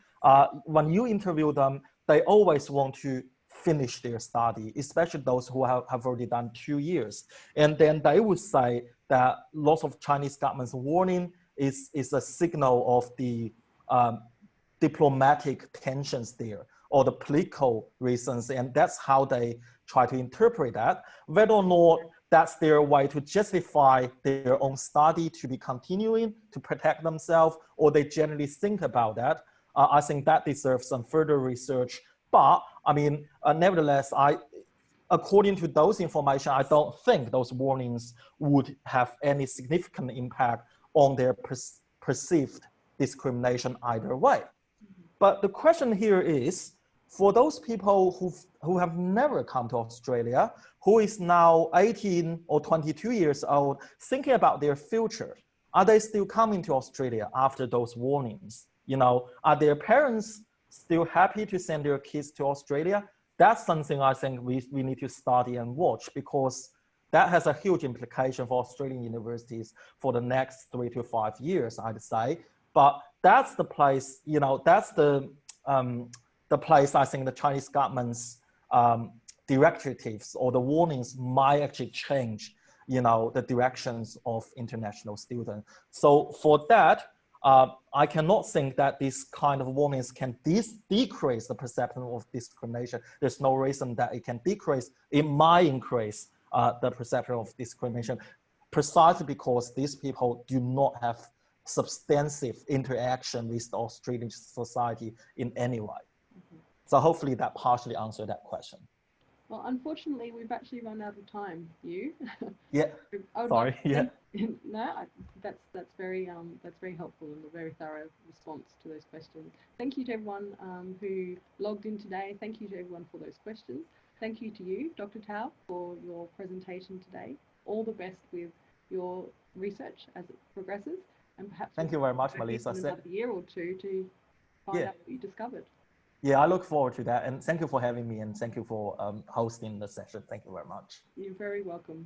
When you interview them, they always want to finish their study, especially those who have already done 2 years. And then they would say that lots of Chinese government's warning is a signal of the diplomatic tensions there or the political reasons. And that's how they try to interpret that. Whether or not that's their way to justify their own study to be continuing to protect themselves, or they generally think about that. I think that deserves some further research. But I mean, nevertheless, according to those information, I don't think those warnings would have any significant impact on their perceived discrimination either way. But the question here is, for those people who have never come to Australia, who is now 18 or 22 years old, thinking about their future, are they still coming to Australia after those warnings? You know, are their parents still happy to send their kids to Australia? That's something I think we need to study and watch, because that has a huge implication for Australian universities for the next 3 to 5 years, I'd say. But that's the place, you know, that's the place I think the Chinese government's directives or the warnings might actually change, you know, the directions of international students. So for that, I cannot think that this kind of warnings can decrease the perception of discrimination. There's no reason that it can decrease. It might increase the perception of discrimination, precisely because these people do not have substantive interaction with the Australian society in any way. So hopefully that partially answered that question. Well, unfortunately, we've actually run out of time, Yu. Yeah, sorry, yeah. No, that's very helpful and a very thorough response to those questions. Thank you to everyone who logged in today. Thank you to everyone for those questions. Thank you to you, Dr. Tao, for your presentation today. All the best with your research as it progresses, and perhaps thank you very much, Melissa. In another year or two to find out what you discovered. Yeah, I look forward to that, and thank you for having me, and thank you for hosting the session. Thank you very much. You're very welcome.